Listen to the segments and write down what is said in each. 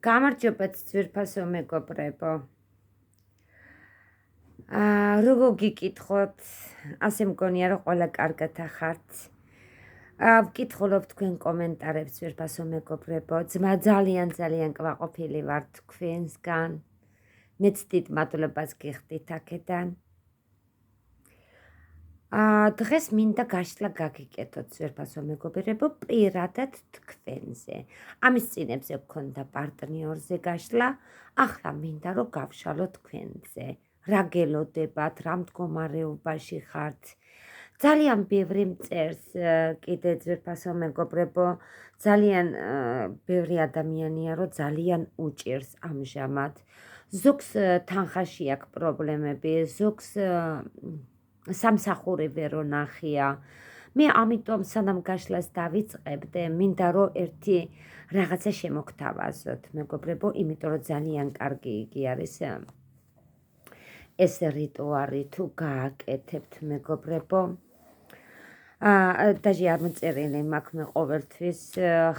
გამარჯობათ ძვირფასო მეგობრებო. როგორ გიკითხოთ, ასე მგონია რომ ყველა კარგად ახართ. ვკითხულობ თქვენ კომენტარებს ძვირფასო მეგობრებო. ძმა ძალიან კმაყოფილი ვარ თქვენსგან. მეც დიდ მადლობას გიხდით აქედან. დღეს მინდა გაშლა გაგიკეთოთ ძვირფასო მეგობრებო პირადად თქვენზე. ამის წინებზე გქონდა პარტნიორზე გაშლა, ახლა მინდა რომ გავშალო თქვენზე. რა გელოდებათ, რა მდგომარეობაში ხართ. ძალიან ბევრი მწერს კიდე ძვირფასო მეგობრებო, ძალიან ბევრი ადამიანია რომ ძალიან უჭირს ამჟამად. ზოგს თანხაში აქვს პრობლემები, ზოგს სამსახური ვერ ნახია. მე ამიტომ სანამ გაშლას დავიწყებდე, მინდა რომ ერთი რაღაცა შემოგთავაზოთ, მეგობრებო, იმიტომ რომ ძალიან კარგი იგი არის ეს რიტუალი თუ გააკეთებთ, მეგობრებო. დაჟე არ მოწერილი მაქვს მე ყოველთვის,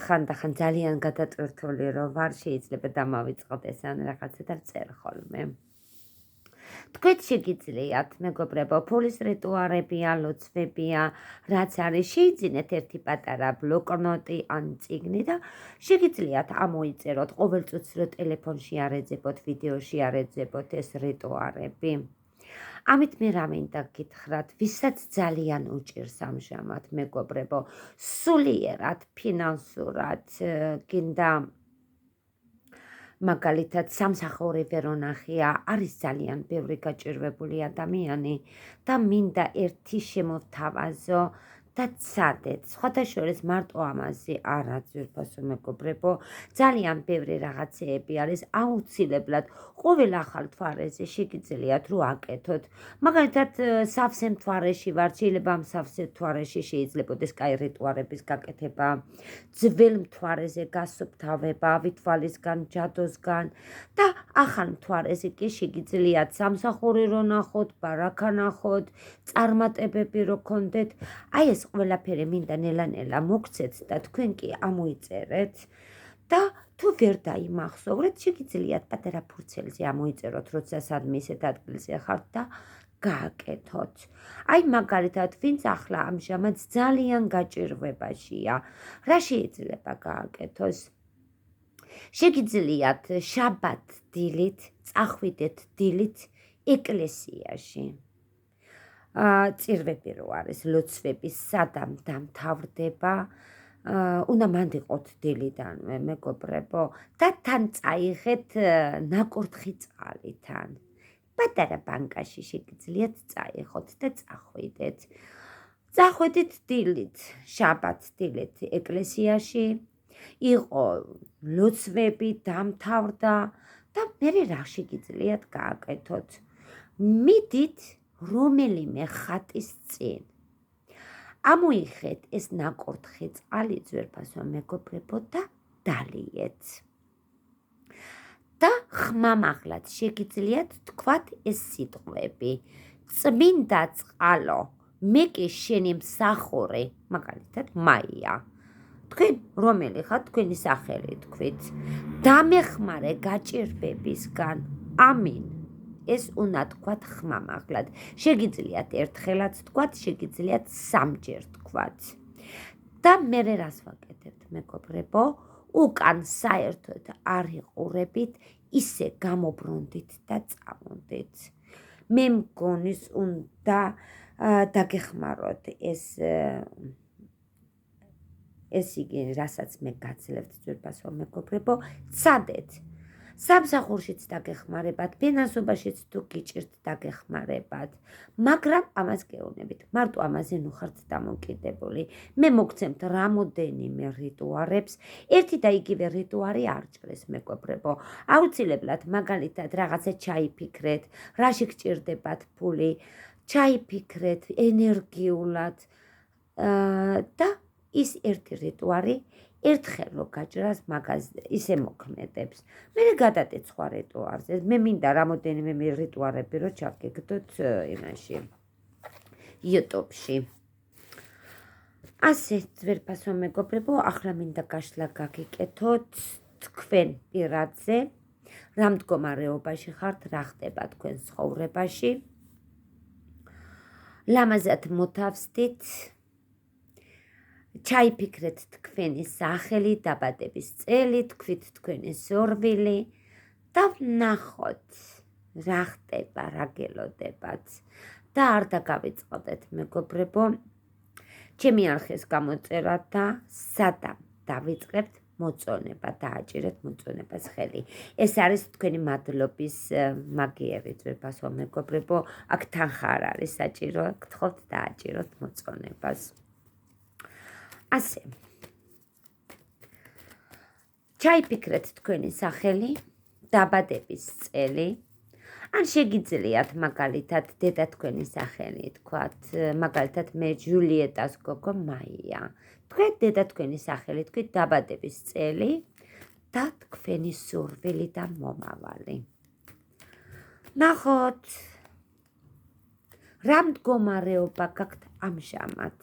ხანდახან ძალიან გადატვირთული რომ ვარ, შეიძლება დამავიწყოთ ეს ან რაღაცა და წერ ხოლმე. თქვენ შეგიძლიათ, მეგობრებო, ფულის რიტუალებია, ლოცვებია, რაც არის, შეიძინეთ ერთი პატარა ბლოკნოტი ან წიგნი და შეგიძლიათ ამოიწეროთ, ყოველწუთს რო ტელეფონში არ ეძებოთ, ვიდეოში არ ეძებოთ ეს რიტუალები. ამით მე რა მინდა გითხრათ, ვისაც ძალიან უჭირს ამჟამად, მეგობრებო, სულიერად, ფინანსურად, გინდა მაგალითად სამსახური ვერ ნახია, არის ძალიან ბევრი გაჭირვებული ადამიანი და მინდა ერთი შემოვთავაზო და ცადეთ. სხვადასხვა მარტო ამაზე არა, ძვირფასო მეგობრებო, ძალიან ბევრი რაღაცეები არის, აუცილებლად ყოველ ახალ თვარეზე შეგიძლიათ რომ აკეთოთ. მაგალითად, სავსე მთვარეში ვარ, შეიძლება ამ სავსე მთვარეში შეიძლებოდეს კაი რიტუალების გაკეთება, ძველ მთვარეზე გასუფთავება, ვითვალისგან, ჯადოსგან და ახალ მთვარეზე კი შეგიძლიათ სამსახური რო ნახოთ, ბარაქა ნახოთ, წარმატებები რო გქონდეთ. აი ეს ყველაფერი მინდა ნელა-ნელა მოგცეთ და თქვენ კი ამოიწერეთ და თუ ვერ დაიმახსოვრეთ, შეგიძლიათ პატარა ფურცელზე ამოიწეროთ, როცა სადმე ისეთ ადგილზე ხართ და გააკეთოთ. აი მაგალითად, ვინც ახლა ამჟამად ძალიან გაჭირვებაშია, რა შეიძლება გააკეთოს? შეგიძლიათ შაბათ დილით, წახვიდეთ დილით ეკლესიაში. წირვები რო არის, ლოცვები სადამ დამთავრდება, უნდა მანდიყოთ დილიდანვე, მეგობრებო, და თან წაიღეთ ნაკურთხი წყალითან. პატარა ბანკაში შეგიძლიათ წაიღოთ და წახვიდეთ. წახვედით დილით, შაბათ დილით ეკლესიაში, იყო ლოცვები, დამთავრდა და მერე რა შეგიძლიათ გააკეთოთ? მიდით რომელიმე ხატის წინ. ამოიღეთ ეს ნაკურთხი წყალი, ძვირფასო მეგობრებო, და დალიეთ. და ხმამაღლად შეგიძლიათ თქვათ ეს სიტყვები. წმინდა წყალო, მე კი შენი მსახური, მაგალითად, მაია. თქვენ რომელი ხართ, თქვენი სახელი თქვით. დამეხმარე გაჭირვებისგან. ამინ. ეს უნდა თქვათ ხმამაღლად. შეგიძლიათ ერთხელაც თქვათ, შეგიძლიათ სამჯერ თქვათ. და მერე რას ვაკეთებთ, მეგობრებო? უკან საერთოდ არ იყურებით, ისე გამობრუნდით და წავუდით. მე მგონის უნდა დაგეხმაროთ ეს იგი, რასაც მე გაძლევთ, ძვირფასო მეგობრებო, ცადეთ. სამსახურშიც დაგეხმარებათ, ფინანსობაშიც თუ გიჭირთ დაგეხმარებათ, მაგრამ ამას გეუბნებით, მარტო ამაზე ნუ ხართ დამოკიდებული. მე მოგცემთ რამოდენიმე რიტუალებს, ერთი და იგივე რიტუალი არ ჭრეს, მეგობრებო. აუცილებლად მაგალითად რაღაცა ჩაიფიქრეთ, რაში გჭირდებათ ფული, ჩაიფიქრეთ ენერგიულად და ის ერთი რიტუალი ერთხელ რო გაჭრას მაგაზე ისე მოქმედებს. მე გადადეთ სხვა რიტუალზე. მე მინდა რამოდენიმე რიტუალები რო ჩავგეგდოთ იმაში YouTube-ში. ასე, ძვირფასო მეგობრებო, ახლა მინდა გაშლა გაგიკეთოთ თქვენ პირადზე, რა მდგომარეობაში ხართ, რა ხდება თქვენ ცხოვრებაში. ლამაზად მოთავსდით, ჩაიფიქრეთ თქვენი სახელი, დაბადების წელი, თქვით თქვენი სურვილი და ვნახოთ რა ხდება, რა გელოდებათ და არ დაგავიწყდეთ მეგობრებო ჩემი არხის გამოწერა და სადამ დავიწყებთ მოწონება, დააჭირეთ მოწონებას ხელი. ეს არის თქვენი მადლობის მაგიერი ძვირფასო მეგობრებო, აქ თანხა არ არის საჭირო, გთხოვთ დააჭიროთ მოწონებას. ასე. ჩაიფიქრეთ თქვენი სახელი, დაბადების წელი, ან შეგიძლიათ მაგალითად დედა თქვენი სახელი თქვათ, მაგალითად მე ჯულიეტას გოგო მაია. თქვენ დედა თქვენი სახელი, თქვით დაბადების წელი და თქვენი სურვილი და მომავალი. ნახოთ რა მდგომარეობა გაქვთ ამჟამად.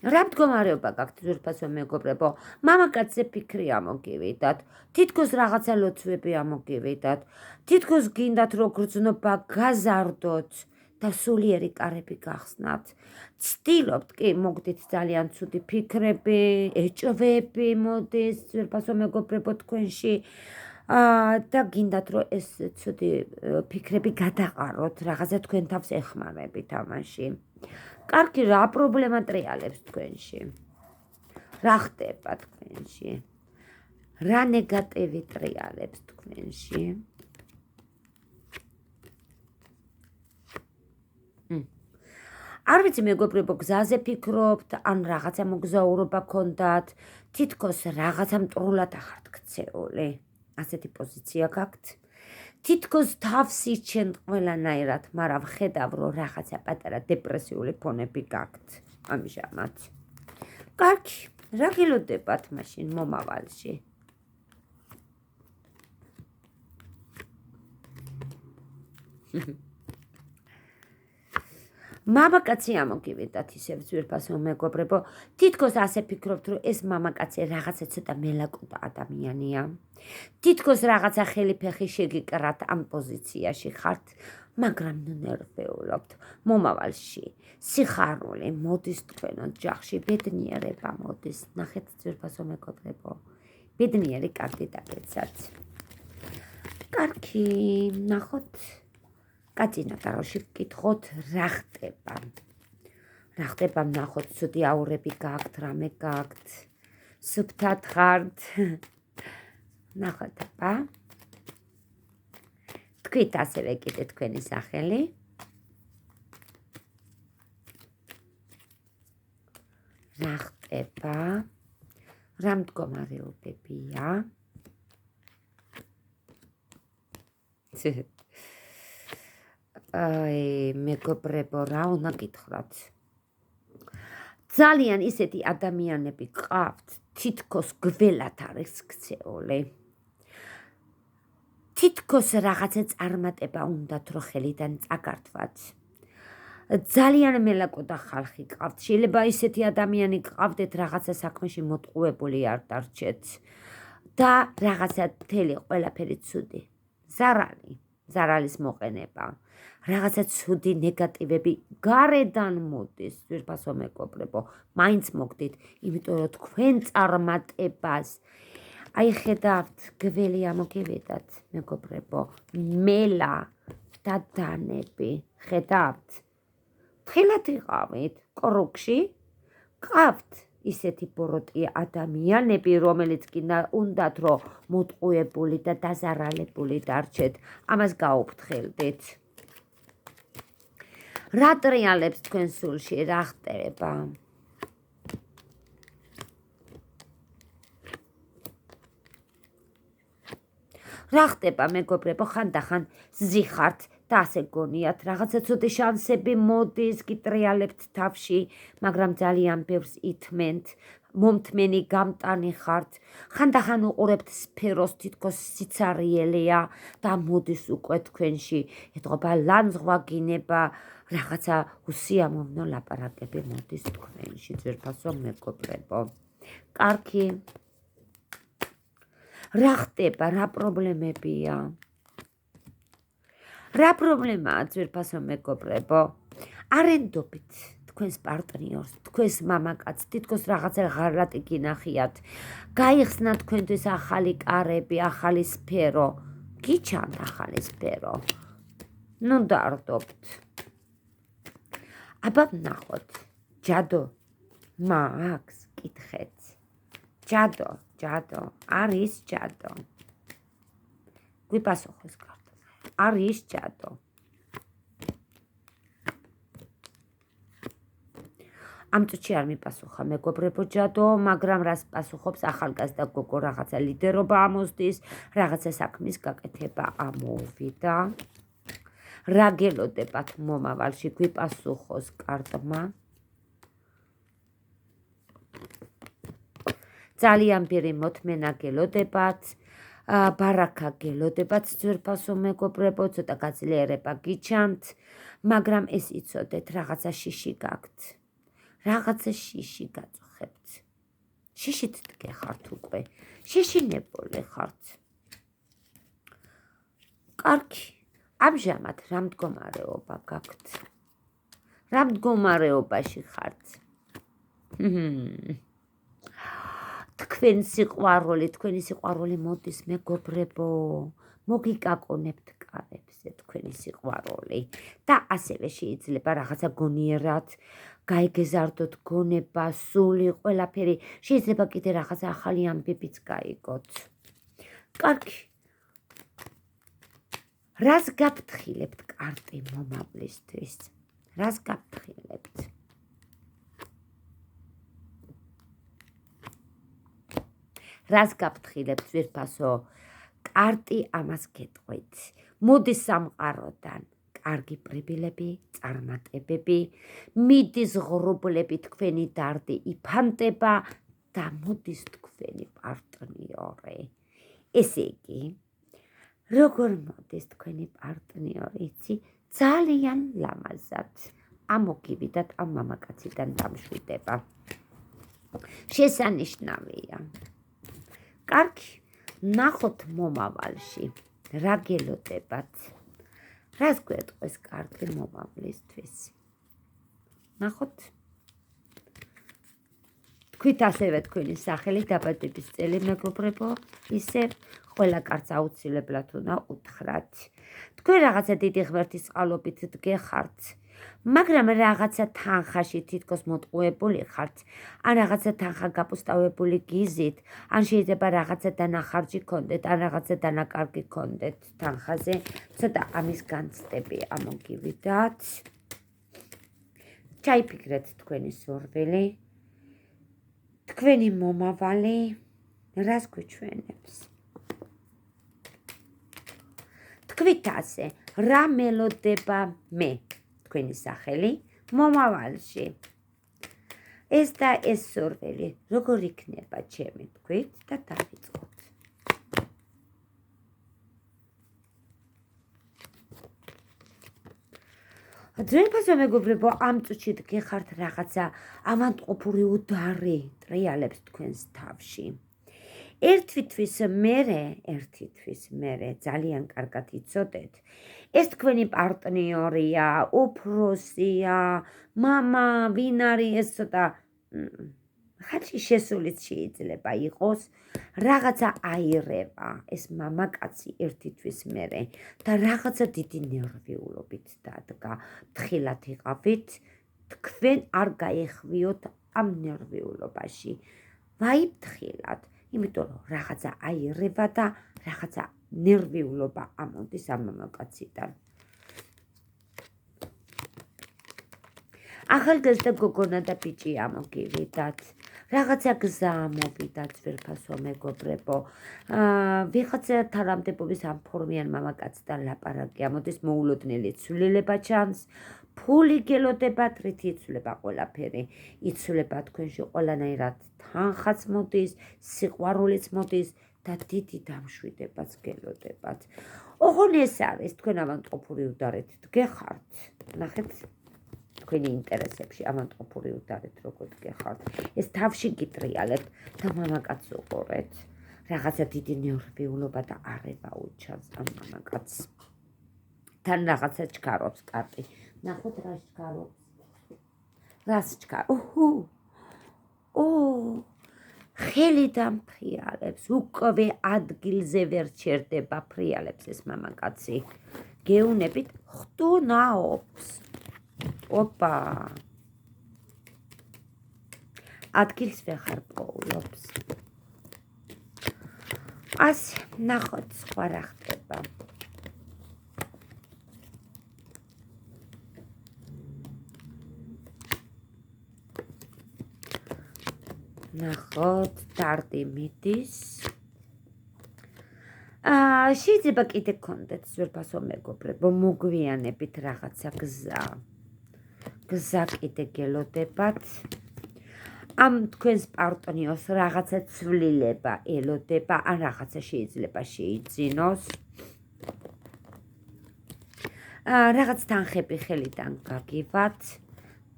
რა მდგომარეობა გაქვთ ძვირფასო მეგობრებო, მამაკაცზე ფიქრი ამოგივიდათ, თითქოს რაღაცა ლოცვები ამოგივიდათ, თითქოს გინდათ რომ გრძნობა გაზარდოთ და სულიერი კარები გახსნათ. ცდილობთ კი მოგდით ძალიან ცუდი ფიქრები, ეჭვები მოდის ძვირფასო მეგობრებო თქვენში და გინდათ რომ ეს ცუდი ფიქრები გადაყაროთ, რაღაცა თქვენ თავს ეხმარებით ამაში. კარგი, რა პრობლემა ტრიალებს თქვენში? რა ხდება თქვენში? რა ნეგატივი ტრიალებს თქვენში? არ ვიცი მეგობრებო, გზაზე ფიქრობთ, ან რაღაცა მოგზაურობა გქონდათ, თითქოს რაღაცა მტრულად ახართ ქცეული. ასეთი პოზიცია გაქვთ. თითქოს თავს იჩენთ ყველანაირად, მაგრამ ვხედავ რომ რაღაცა პატარა დეპრესიული ფონები გაქვთ ამჟამად. კარგი, რა გელოდებათ მაშინ მომავალში? მამაკაცი ამოგივიდათ ისევ ძვირფასო მეგობრებო, თითქოს ასე ფიქრობთ რომ ეს მამაკაცი რაღაცა ცოტა მელაკოტა ადამიანია. თითქოს რაღაცა ხელიფეხი შეგიკრათ ამ პოზიციაში ხართ, მაგრამ ნერვეულობთ. მომავალში სიხარული მოდის თქვენ ოჯახში, ბედნიერება მოდის. ნახეთ ძვირფასო მეგობრებო, ბედნიერი კარგი დაგეცათ. კარგი, ნახოთ კაძინა ტაროში ვკითხოთ რა ხდება. რა ხდება, ნახოთ ცუდი აურები გაქვთ, რამე გაქვთ, სუფთად ხართ. ნახოთ აბა. თქვით ასევე კიდე თქვენი სახელი. რა ხდება, რა მდგომარეობებია. აი, მეგობრებო, რა უნდა გითხრათ? ძალიან ისეთი ადამიანები გყავთ, თითქოს გველად არის ქცეული. თითქოს რაღაცა წარმატება უნდათ რომ ხელიდან წაგართვათ. ძალიან მელაკოდა ხალხი გყავთ. შეიძლება ისეთი ადამიანი გყავდეთ, რაღაცა საქმეში მოტყუებული არ დარჩეთ და რაღაცა მთელი ყველაფერი ცუდი. ზარალის მოყენება. რაღაცა ცუდი ნეგატივები გარედან მოდის, ძვირფასო მეგობრებო, მაინც მოგდით, იმიტომ რომ თქვენ წარმატებას აი ხედავთ, გველი ამოგივიდათ, მეგობრებო, მელა და დანები, ხედავთ. თხილად იყავით კრუგში, ყავთ ისეთი ბოროტი ადამიანები, რომელიც კი უნდათ რომ მოტყუებული და დაზარალებული დარჩეთ, ამას გაუფრთხილდით. რა ტრიალებს თქვენ სულში, რა ხდება? რა ხდება მეგობრებო, ხანდახან ზიხართ და ასე გონიათ, რაღაცა ცოტა შანსები მოდის, კი ტრიალებთ თავში, მაგრამ ძალიან ბევრს ითმენთ, მომთმენი გამტანი ხართ, ხანდახან უყურებთ სფეროს თითქოს სიცარიელია და მოდის უკვე თქვენში, ეთყობა ლანძღვა გინება, რაღაცა უსიამოვნო ლაპარაკები მოდის თქვენში, ძვირფასო მეგობრებო. კარგი. რა ხდება, რა პრობლემებია? რა პრობლემაა ძვირფასო მეგობრებო? არენდობით თქვენს პარტნიორს, თქვენს მამაკაცს, თითქოს რაღაცა ღარლატი გინახიათ, გაიხსნა თქვენთვის ახალი კარები, ახალი სფერო, გიჩანთ ახალი სფერო, ნუ დარდობთ. აბა ვნახოთ, ჯადო მაქვს, კითხეთ, ჯადო, არის ჯადო, გვიპასუხოს კარტა, არის ჯადო. ამ წუთში არ მიპასუხა მეგობრებო ჯადო, მაგრამ რას პასუხობს ახალგაზრდა გოგო, რაღაცა ლიდერობა ამოსდის, რაღაცა საქმის გაკეთება ამოვიდა. რა გელოდებათ მომავალში, გვიპასუხოს კარტმა. ძალიან პირი მოთმენა გელოდებათ, ბარაკა გელოდებათ ძვირფასო მეგობრებო, ცოტა გაძლიერება გიჩანთ, მაგრამ ეს იცოდეთ, რაღაცა შიში გაქვთ. რაღაცა შიში გაწუხებთ. შიშით დგეხართ უკვე. შიშინებული ხართ. კარგი. ამჟამად რა მდგომარეობა გაქვთ? რა მდგომარეობაში ხართ? თქვენი სიყვარული მოდის მეგობრებო. მოგიკაკონებთ კარებზე თქვენი სიყვარული და ასევე შეიძლება რაღაცა გონიერად გაიგეზარდოთ გონება, სული, ყველაფერი, შეიძლება კიდე რაღაცა ახალი ამბებიც გაიგოთ. კარგი. რას გაფრთხილებთ კარტი მომავლისთვის? რას გაფრთხილებთ? რას გაფრთხილებთ ძვირფასო? კარტი ამას გეტყვით. მოდის სამყაროდან. კარგი პრიბილები, წარმატებები, მიდის ღრუბლები, თქვენი დარდი იფანტება და მოდის თქვენი პარტნიორი. ესე იგი, როგორ მოდის თქვენი პარტნიორი, იცი? ძალიან ლამაზად. ამოგივიდათ ამ მამაკაციდან დამშვიდება. შესანიშნავია. კარგი, ნახოთ მომავალში. რა გელოდებათ? რას გვეტყვის კარტი მომავლისთვის? ნახოთ. თქვით ასევე თქვენი სახელი, დაბადების წელი მეგობრებო, ისე ყველა კარტს აუცილებლად უნდა უთხრათ. თქვენ რაღაცა დიდი ღმერთის წყალობით დგეხართ, მაგრამ რაღაცა თანხაში თითქოს მოტყუებული ხართ, ან რაღაცა თანხა გაპუსტავებული გიზით, ან შეიძლება რაღაცა დანახარჯი გქონდეთ, ან რაღაცა დანაკარგი გქონდეთ თანხაზე, ცოტა ამის განცდები ამოგივიდათ. ჩაიფიქრეთ თქვენი სურვილი, თქვენი მომავალი, რას გვიჩვენებს? თქვით ასე, რა მელოდება მე? თქვენი სახელი მომავალში. ეს და ეს სურვილი როგორ იქნება ჩემი, თქვით და დავიწყოთ. ძვირფასო მეგობრებო, ამ წუთში დგეხართ რაღაცა ავადმყოფური უდარი ტრიალებს თქვენს თავში. ერთი თვის მერე ძალიან კარგად იცოდეთ, ეს თქვენი პარტნიორია, უფროსია, მამა, ვინ არის, ეს ცოტა ხალხი შესულიც შეიძლება იყოს, რაღაცა აირება ეს მამაკაცი ერთი თვის მერე და რაღაცა დიდი ნერვიულობით დადგა. ფრთხილად იყავით, თქვენ არ გაეხვიოთ ამ ნერვიულობაში. ვაიფრთხილად. იმიტომ რომ რაღაცა აირება და რაღაცა ნერვიულობა ამოდის ამ მამაკაციდან. ახალგაზრდა გოგონა და ბიჭი ამოგივიდათ. რაღაცა გზა ამოვიდათ ძვირფასო მეგობრებო. ვიღაცა თანამდებობის ამ ფორმიან მამაკაცთან ლაპარაკი ამოდის, მოულოდნელი ცვლილება ჩანს, ფული გელოდებათ, რით იცვლება ყველაფერი. იცვლება თქვენში ყველანაირად თანხაც მოდის, სიყვარულიც მოდის და დიდი დამშვიდებაც გელოდებათ. ოღონდ ეს არის თქვენ ავადმყოფური უდარით დგეხართ. ნახეთ თქვენი ინტერესებში ავადმყოფური უდარით როგორ დგეხართ. ეს თავში გიტრიალებთ და მამაკაცს უყურეთ. რაღაცა დიდი ნერვიულობა და არევა უჩანს ამ მამაკაცს. თან რაღაცა ჩქარობს კარტი. ნახოთ რა ჩქარობს. რას ჩქარობს? ხელი დამფრიალებს, უკვე ადგილზე ვერ ჩერდება, ფრიალებს ეს მამაკაცი. გეუნებით ხტუნაობს. ოპა. ადგილს ვეღარ პოულობს. ასე, ნახოთ სხვა რა ხდება. ნახოთ, დარდი მიდის. შეიძლება კიდე გქონდეთ ძვირფასო მეგობრებო, მოგვიანებით რაღაცა გზა. გზა კიდე გელოდებათ. ამ თქვენს პარტნიორს რაღაცა ცვლილება ელოდება, ან რაღაცა შეიძლება შეიძინოს. რაღაც თანხები ხელიდან გაგივათ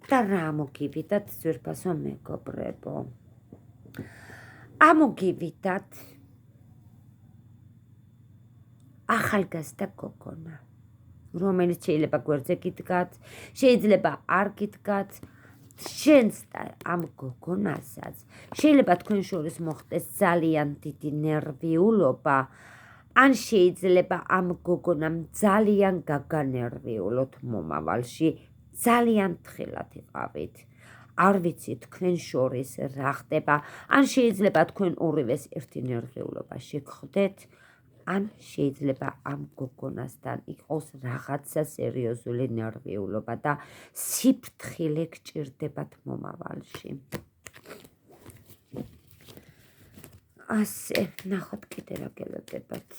და რა მოგივიდათ ძვირფასო მეგობრებო. ამოგივიდათ ახალგაზრდა გოგონა, რომელიც შეიძლება გვერდზე გიდგათ, შეიძლება არ გიდგათ. შენს და ამ გოგონასაც შეიძლება თქვენ შორის მოხდეს ძალიან დიდი ნერვიულობა, ან შეიძლება ამ გოგონამ ძალიან გაგანერვიულოთ მომავალში, ძალიან თხილად იყავით. არ ვიცი თქვენ შორის რა ხდება, ან შეიძლება თქვენ ორივეს ერთი ნერვიულობაში გხვდეთ, ან შეიძლება ამ გოგონასთან იყოს რაღაცა სერიოზული ნერვიულობა და სიფრთხილე გჭირდებათ მომავალში. ასე, ნახოთ კიდე რა გელოდებათ.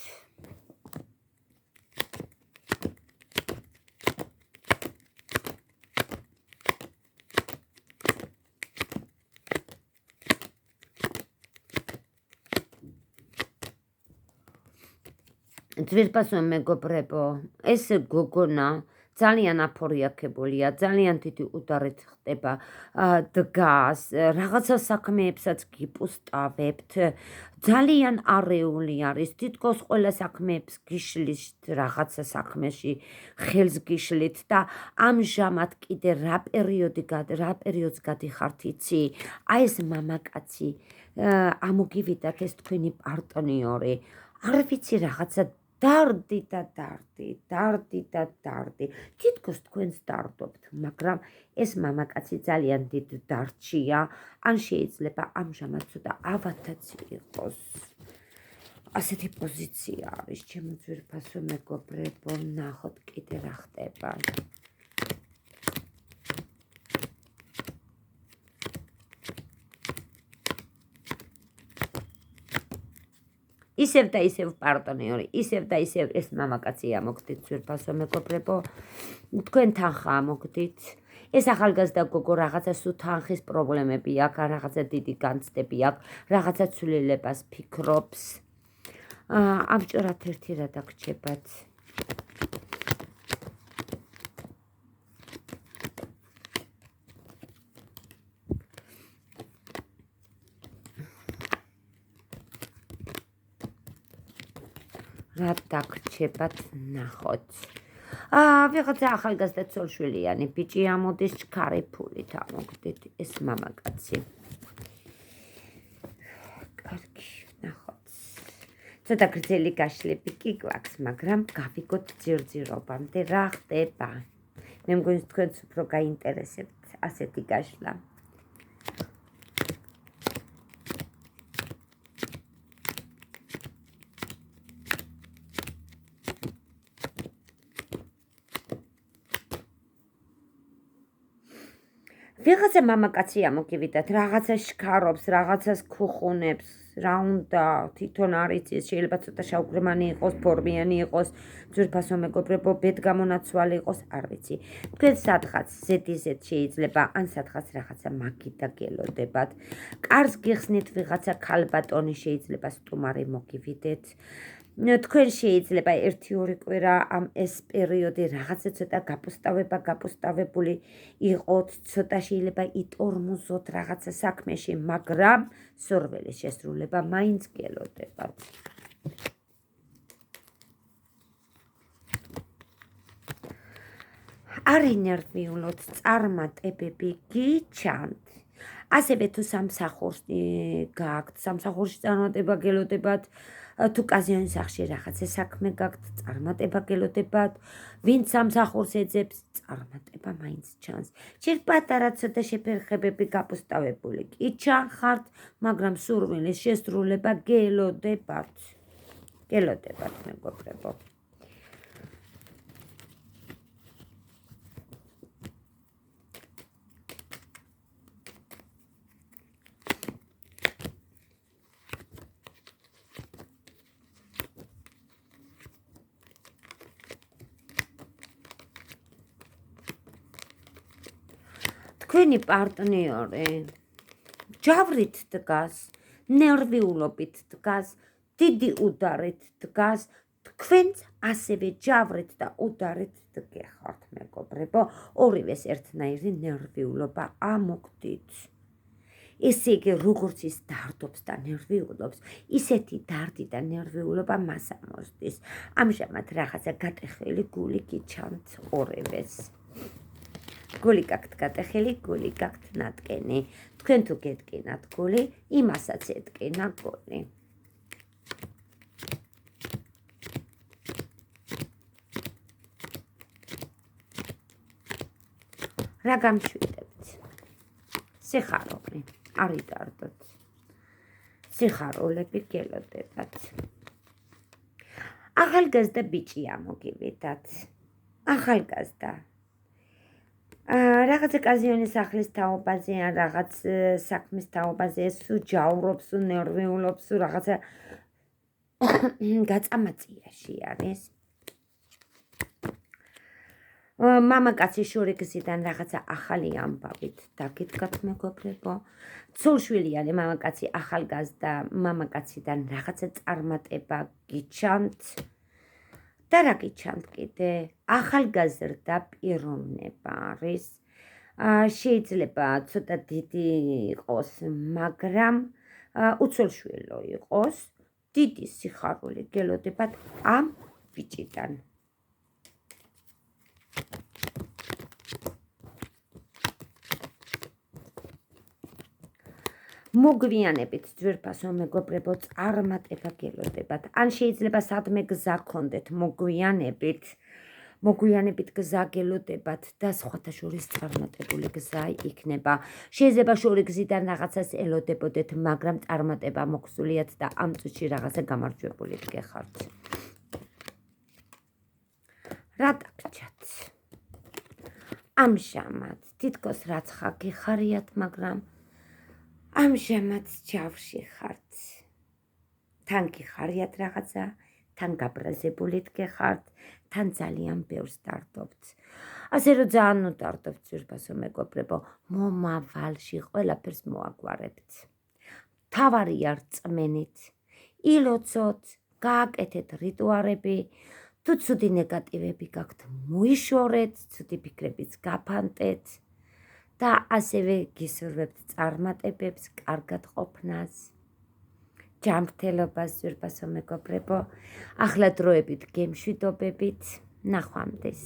ძვირფასო მეგობრებო, ეს გოგონა ძალიან აფორიაქებულია, ძალიან დიდი უდარით ხდება, დგას, რაღაცა საქმეებსაც გიპუსტავებთ, ძალიან არეული არის, თითქოს ყველა საქმეებს გიშლით, რაღაცა საქმეში ხელს გიშლით და ამჟამად კიდე რა პერიოდს გადიხართ იცი? აი ეს მამაკაცი, ამოგივიდათ ეს თქვენი პარტნიორი, არ ვიცი რაღაცა დარდი და დარდი. თითქოს თქვენს დარდობთ, მაგრამ ეს მამაკაცი ძალიან დიდ დარჩია, ან შეიძლება ამჟამად ცოტა ავათაც იყოს. ასეთი პოზიცია არის, ჩემო ძვირფასო მეგობრებო, ნახოთ კიდე რა ხდება. ისევ და ისევ პარტნიორი, ისევ და ისევ ეს მამაკაცი ამოგდით ძვირფასო მეგობრებო, თქვენ თანხა ამოგდით. ეს ახალგაზრდა გოგო რაღაცა სულ თანხის პრობლემები აქვს, რაღაცა დიდი განცდები აქვს, რაღაცა ცვლილებას ფიქრობს. ამჭრად ერთი რა დაგჭებათ. რა დაგჭებათ, ნახოთ. ვიღაცა ახალგაზრდა ცოლ-შვილიანი ბიჭი ამოდის, ჩქარი ფულით ამოგდით ეს მამაკაცი. კარგი, ნახოთ. ცოტა გრძელი გაშლები კი გვაქვს, მაგრამ გავიგოთ ძირძირობამდე რა ხდება. მე მგონი თქვენც უფრო გაინტერესებთ ასეთი გაშლა. ვიღაცა მამაკაცი ამოგივიდათ, რაღაცა შქარობს, რაღაცას ქუხუნებს, რა უნდა, თვითონ არ იცის, შეიძლება ცოტა შავკრემანი იყოს, ფორმიანი იყოს, ძვირფასო მეგობრებო, ბედგამონაცვალი იყოს, არ ვიცი. თქვენ სადღაც ზედიზედ შეიძლება, ან სადღაც რაღაცა მაგიდა გელოდებათ. კარს გიხსნით ვიღაცა ქალბატონი, შეიძლება სტუმარი მოგივიდეთ. თქვენ შეიძლება 1-2 კვირა ამ ეს პერიოდი რაღაცა ცოტა გაპოსტავებული იყოთ, ცოტა შეიძლება იტორმუზოთ რაღაცა საქმეში, მაგრამ სურვილის შესრულება მაინც გელოდებათ. არ ინერვიულოთ, წარმატებები გიჩანთ. ასევე თუ სამსახურში გააქვთ, სამსახურში წარმატება გელოდებათ, თუ კაზიონის სახლში რაღაცა საქმე გაქვთ, წარმატება გელოდებათ, ვინც სამსახურს ეძებს, წარმატება მაინც ჩანს. ჯერ პატარა ცოტა შეფერხებები გაპოსტავებული კი ჩანხართ, მაგრამ სურვილის შესრულება გელოდებათ. გელოდებათ, მეგობრებო. თქვენი პარტნიორი ჯავრით დგას, ნერვიულობით დგას, დიდი უდარით დგას, თქვენც ასევე ჯავრით და უდარით დგეხართ, მეგობრებო, ორივეს ერთნაირი ნერვიულობა ამოგდით. ესე იგი, როგორც ის დარდობს და ნერვიულობს, ისეთი დარდი და ნერვიულობა მას ამოსდის. ამჟამად რაღაცა გატეხილი გული გიჩანთ ორივეს. გული გაქვთ გატეხილი, გული გაქვთ ნატკენი. თქვენ თუ გეტკინათ გული, იმასაც ეტკინა გული. რა გამშვიდებთ? სიხარული, არ იდარდოთ. სიხარულები გელოდებათ. ახალგაზრდა ბიჭი ამოგივიდათ. ახალგაზრდა. რაღაცა კაზიონის სახლის თაობაზე, ან რაღაც საქმის თაობაზე, სულ ჯავრობს, სულ ნერვიულობს, სულ რაღაცა გაწამაწიაში არის. მამაკაცი შურიგზიდან რაღაცა ახალი ამბავით დაგიდგათ, მეგობრებო. ცოლშვილი მამაკაცი ახალგაზრდა მამაკაციდან რაღაცა წარმატება გიჩანთ. და რა გიჩანთ კიდე? ახალგაზრდა პიროვნება არის. შეიძლება ცოტა დიდი იყოს, მაგრამ უცოლშვილო იყოს. დიდი სიხარული გელოდებათ ამ ბიჭიდან. მოგვიანებით ძვირფასო მეგობრებო, წარმატება გელოდებათ. ან შეიძლება სადმე გზა გქონდეთ მოგვიანებით გზა გელოდებათ და სხვათა შორის წარმატებული გზა იქნება. შეიძლება შურიგზიდან რაღაცას ელოდებოდეთ, მაგრამ წარმატება მოგსულიათ და ამ წუთში რაღაცა გამარჯვებული გეხართ. რა დაგჭათ? ამჟამად თითქოს რაც გიხარიათ, მაგრამ ამჟამად ჯავრში ხართ. თან გიხარიათ რაღაცა, თან გაბრაზებული დგეხართ, თან ძალიან ბევრს დარდობთ. ასე რომ ძალიან უდარდობთ, ძვირფასო მეგობრებო, მომავალში ყველაფერს მოაგვარებთ. თავარია რწმენით, ილოცოთ, გააკეთეთ რიტუალები, თუ ცუდი ნეგატივები გაქვთ, მოიშორეთ, ცუდი ფიქრებიც გაფანტეთ და ასევე გისურვებთ წარმატებებს, კარგად ყოფნას, ჯანმრთელობას, ძვირფასო მეგობრებო, ახლა დროებით გემშვიდობებით, ნახვამდის.